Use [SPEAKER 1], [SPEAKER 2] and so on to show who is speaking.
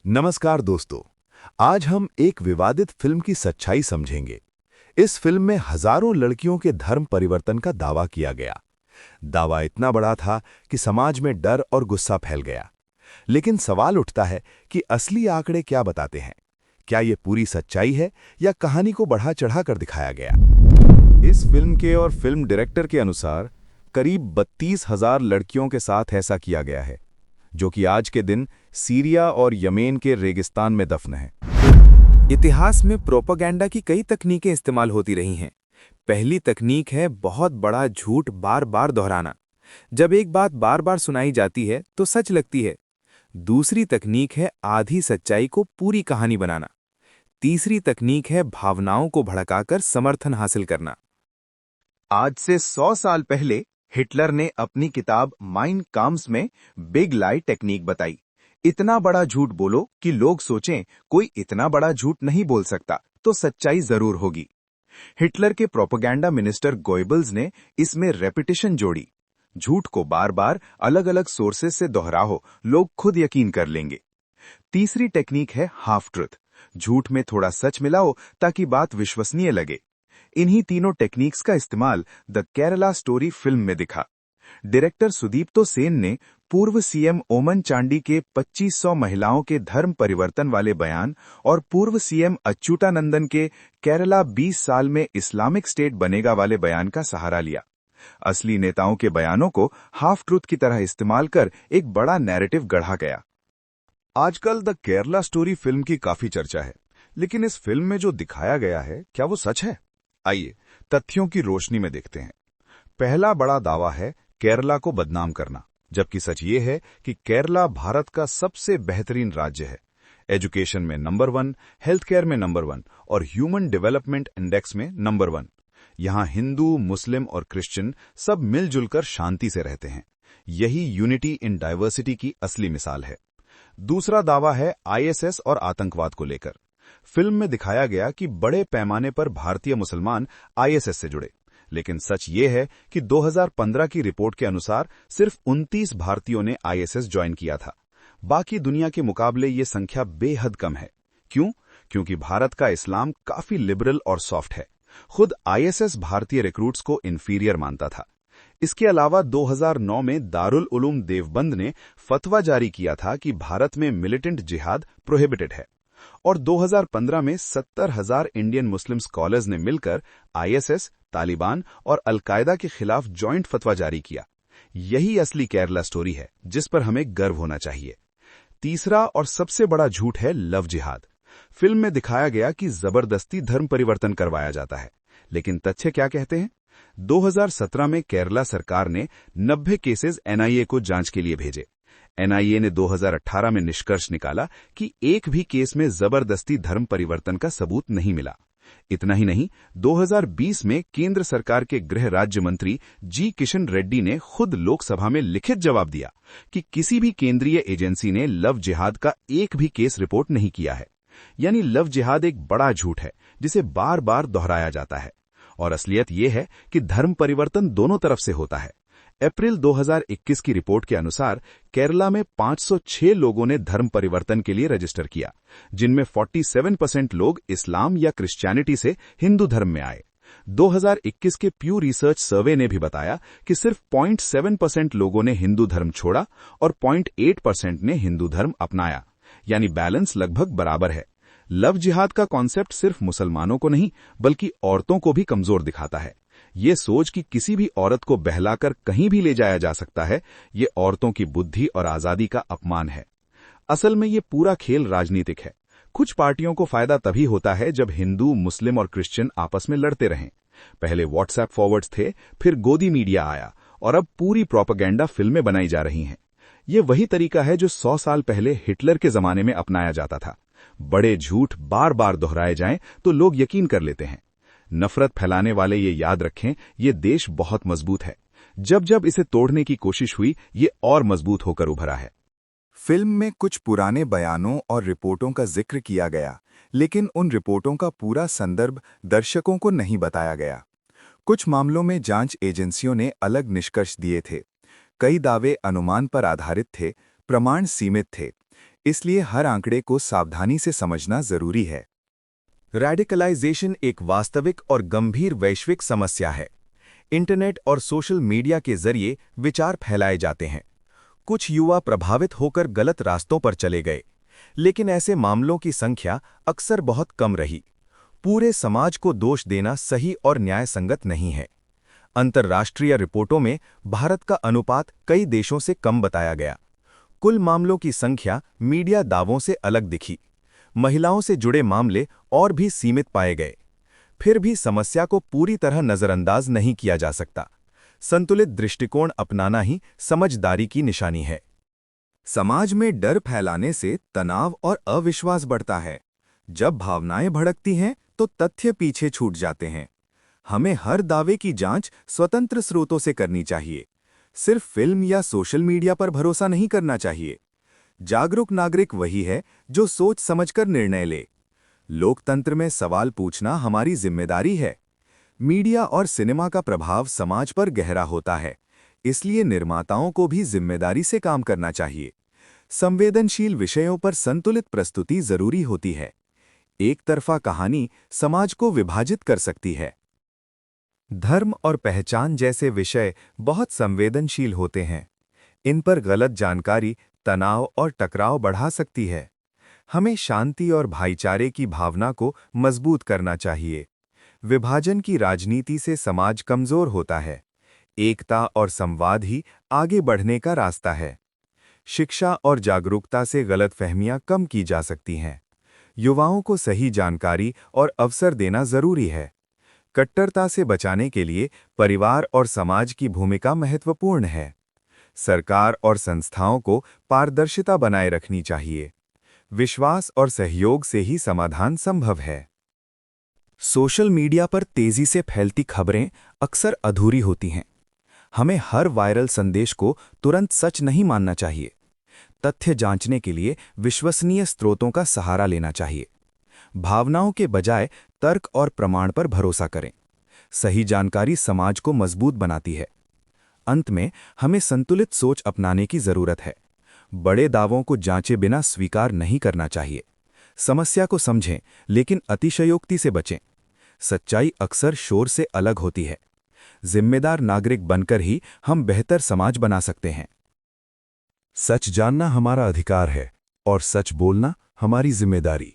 [SPEAKER 1] नमस्कार दोस्तों। आज हम एक विवादित फिल्म की सच्चाई समझेंगे। इस फिल्म में हजारों लड़कियों के धर्म परिवर्तन का दावा किया गया। दावा इतना बड़ा था कि समाज में डर और गुस्सा फैल गया। लेकिन सवाल उठता है कि असली आंकड़े क्या बताते हैं। क्या ये पूरी सच्चाई है या कहानी को बढ़ा चढ़ा कर दिखाया गया? इस फिल्म के और फिल्म डायरेक्टर के अनुसार करीब 32,000 लड़कियों के साथ ऐसा किया गया है, जो कि आज के दिन सीरिया और यमेन के रेगिस्तान में दफन है।
[SPEAKER 2] इतिहास में प्रोपेगेंडा की कई तकनीकें इस्तेमाल होती रही हैं। पहली तकनीक है बहुत बड़ा झूठ बार बार दोहराना। जब एक बात बार बार सुनाई जाती है तो सच लगती है। दूसरी तकनीक है आधी सच्चाई को पूरी कहानी बनाना। तीसरी तकनीक है भावनाओं को भड़काकर समर्थन हासिल करना।
[SPEAKER 3] आज से 100 साल पहले हिटलर ने अपनी किताब माइन काम्स में बिग लाई टेक्निक बताई। इतना बड़ा झूठ बोलो कि लोग सोचें कोई इतना बड़ा झूठ नहीं बोल सकता, तो सच्चाई जरूर होगी। हिटलर के प्रोपेगेंडा मिनिस्टर गोइबल्स ने इसमें रेपिटेशन जोड़ी। झूठ को बार बार अलग अलग सोर्सेस से दोहराओ, लोग खुद यकीन कर लेंगे। तीसरी टेक्निक है हाफ ट्रुथ। झूठ में थोड़ा सच मिलाओ ताकि बात विश्वसनीय लगे। इन्हीं तीनों टेक्निक्स का इस्तेमाल द केरला स्टोरी फिल्म में दिखा। डायरेक्टर सुदीप्तो सेन ने पूर्व सीएम ओमन चांडी के 2500 महिलाओं के धर्म परिवर्तन वाले बयान और पूर्व सीएम अच्युतानंदन के केरला 20 साल में इस्लामिक स्टेट बनेगा वाले बयान का सहारा लिया। असली नेताओं के बयानों को हाफ ट्रूथ की तरह इस्तेमाल कर एक बड़ा नैरेटिव गढ़ा गया।
[SPEAKER 1] आजकल द केरला स्टोरी फिल्म की काफी चर्चा है, लेकिन इस फिल्म में जो दिखाया गया है क्या वो सच है? आइए तथ्यों की रोशनी में देखते हैं। पहला बड़ा दावा है केरला को बदनाम करना, जबकि सच ये है कि केरला भारत का सबसे बेहतरीन राज्य है। एजुकेशन में नंबर 1, हेल्थ केयर में नंबर 1 और ह्यूमन डेवलपमेंट इंडेक्स में नंबर 1। यहाँ हिंदू, मुस्लिम और क्रिश्चियन सब मिलजुल कर शांति से रहते हैं। यही यूनिटी इन डाइवर्सिटी की असली मिसाल है। दूसरा दावा है आईएसएस और आतंकवाद को लेकर। फिल्म में दिखाया गया कि बड़े पैमाने पर भारतीय मुसलमान आईएसएस से जुड़े, लेकिन सच ये है कि 2015 की रिपोर्ट के अनुसार सिर्फ 29 भारतीयों ने आईएसएस ज्वाइन किया था। बाकी दुनिया के मुकाबले ये संख्या बेहद कम है। क्यों? क्योंकि भारत का इस्लाम काफी लिबरल और सॉफ्ट है। खुद आईएसएस भारतीय रिक्रूट्स को इंफीरियर मानता था। इसके अलावा 2009 में दारुल उलूम देवबंद ने फतवा जारी किया था कि भारत में मिलिटेंट जिहाद प्रोहिबिटेड है, और 2015 में 70,000 इंडियन मुस्लिम स्कॉलर्स ने मिलकर आईएसएस, तालिबान और अलकायदा के खिलाफ जॉइंट फतवा जारी किया। यही असली केरला स्टोरी है जिस पर हमें गर्व होना चाहिए। तीसरा और सबसे बड़ा झूठ है लव जिहाद। फिल्म में दिखाया गया कि जबरदस्ती धर्म परिवर्तन करवाया जाता है, लेकिन तथ्य क्या कहते हैं? 2017 में केरला सरकार ने 90 केसेस एनआईए को जांच के लिए भेजे। एनआईए ने 2018 में निष्कर्ष निकाला कि एक भी केस में जबरदस्ती धर्म परिवर्तन का सबूत नहीं मिला। इतना ही नहीं, 2020 में केंद्र सरकार के गृह राज्य मंत्री जी किशन रेड्डी ने खुद लोकसभा में लिखित जवाब दिया कि किसी भी केंद्रीय एजेंसी ने लव जिहाद का एक भी केस रिपोर्ट नहीं किया है। यानी लव जिहाद एक बड़ा झूठ है जिसे बार बार दोहराया जाता है, और असलियत यह है कि धर्म परिवर्तन दोनों तरफ से होता है। अप्रैल 2021 की रिपोर्ट के अनुसार केरला में 506 लोगों ने धर्म परिवर्तन के लिए रजिस्टर किया, जिनमें 47% लोग इस्लाम या क्रिश्चियनिटी से हिंदू धर्म में आए। 2021 के प्यू रिसर्च सर्वे ने भी बताया कि सिर्फ 0.7% लोगों ने हिंदू धर्म छोड़ा और 0.8% ने हिंदू धर्म अपनाया, यानी बैलेंस लगभग बराबर है। लव जिहाद का कॉन्सेप्ट सिर्फ मुसलमानों को नहीं बल्कि औरतों को भी कमजोर दिखाता है। ये सोच कि किसी भी औरत को बहलाकर कहीं भी ले जाया जा सकता है, ये औरतों की बुद्धि और आजादी का अपमान है। असल में ये पूरा खेल राजनीतिक है। कुछ पार्टियों को फायदा तभी होता है जब हिंदू, मुस्लिम और क्रिश्चियन आपस में लड़ते रहें। पहले व्हाट्सएप फॉरवर्ड्स थे, फिर गोदी मीडिया आया और अब पूरी प्रोपेगेंडा फिल्में बनाई जा रही हैं। ये वही तरीका है जो 100 साल पहले हिटलर के जमाने में अपनाया जाता था। बड़े झूठ बार बार दोहराए जाएं तो लोग यकीन कर लेते हैं। नफरत फैलाने वाले ये याद रखें, ये देश बहुत मजबूत है। जब जब इसे तोड़ने की कोशिश हुई, ये और मजबूत होकर उभरा है।
[SPEAKER 4] फिल्म में कुछ पुराने बयानों और रिपोर्टों का जिक्र किया गया, लेकिन उन रिपोर्टों का पूरा संदर्भ दर्शकों को नहीं बताया गया। कुछ मामलों में जांच एजेंसियों ने अलग निष्कर्ष दिए थे। कई दावे अनुमान पर आधारित थे, प्रमाण सीमित थे। इसलिए हर आंकड़े को सावधानी से समझना जरूरी है।
[SPEAKER 3] रेडिकलाइजेशन एक वास्तविक और गंभीर वैश्विक समस्या है। इंटरनेट और सोशल मीडिया के जरिए विचार फैलाए जाते हैं। कुछ युवा प्रभावित होकर गलत रास्तों पर चले गए, लेकिन ऐसे मामलों की संख्या अक्सर बहुत कम रही। पूरे समाज को दोष देना सही और न्यायसंगत नहीं है। अंतर्राष्ट्रीय रिपोर्टों में भारत का अनुपात कई देशों से कम बताया गया। कुल मामलों की संख्या मीडिया दावों से अलग दिखी। महिलाओं से जुड़े मामले और भी सीमित पाए गए। फिर भी समस्या को पूरी तरह नजरअंदाज नहीं किया जा सकता। संतुलित दृष्टिकोण अपनाना ही समझदारी की निशानी है।
[SPEAKER 4] समाज में डर फैलाने से तनाव और अविश्वास बढ़ता है। जब भावनाएं भड़कती हैं तो तथ्य पीछे छूट जाते हैं। हमें हर दावे की जांच स्वतंत्र स्रोतों से करनी चाहिए। सिर्फ फिल्म या सोशल मीडिया पर भरोसा नहीं करना चाहिए। जागरूक नागरिक वही है जो सोच समझकर निर्णय ले। लोकतंत्र में सवाल पूछना हमारी जिम्मेदारी है। मीडिया और सिनेमा का प्रभाव समाज पर गहरा होता है, इसलिए निर्माताओं को भी जिम्मेदारी से काम करना चाहिए। संवेदनशील विषयों पर संतुलित प्रस्तुति जरूरी होती है। एक तरफा कहानी समाज को विभाजित कर सकती है। धर्म और पहचान जैसे विषय बहुत संवेदनशील होते हैं। इन पर गलत जानकारी तनाव और टकराव बढ़ा सकती है। हमें शांति और भाईचारे की भावना को मजबूत करना चाहिए। विभाजन की राजनीति से समाज कमजोर होता है। एकता और संवाद ही आगे बढ़ने का रास्ता है। शिक्षा और जागरूकता से गलतफहमियां कम की जा सकती हैं। युवाओं को सही जानकारी और अवसर देना जरूरी है। कट्टरता से बचाने के लिए परिवार और समाज की भूमिका महत्वपूर्ण है। सरकार और संस्थाओं को पारदर्शिता बनाए रखनी चाहिए। विश्वास और सहयोग से ही समाधान संभव है।
[SPEAKER 2] सोशल मीडिया पर तेजी से फैलती खबरें अक्सर अधूरी होती हैं। हमें हर वायरल संदेश को तुरंत सच नहीं मानना चाहिए। तथ्य जांचने के लिए विश्वसनीय स्रोतों का सहारा लेना चाहिए। भावनाओं के बजाय तर्क और प्रमाण पर भरोसा करें। सही जानकारी समाज को मजबूत बनाती है। अंत में हमें संतुलित सोच अपनाने की जरूरत है। बड़े दावों को जांचे बिना स्वीकार नहीं करना चाहिए। समस्या को समझें, लेकिन अतिशयोक्ति से बचें। सच्चाई अक्सर शोर से अलग होती है। जिम्मेदार नागरिक बनकर ही हम बेहतर समाज बना सकते हैं।
[SPEAKER 1] सच जानना हमारा अधिकार है और सच बोलना हमारी जिम्मेदारी।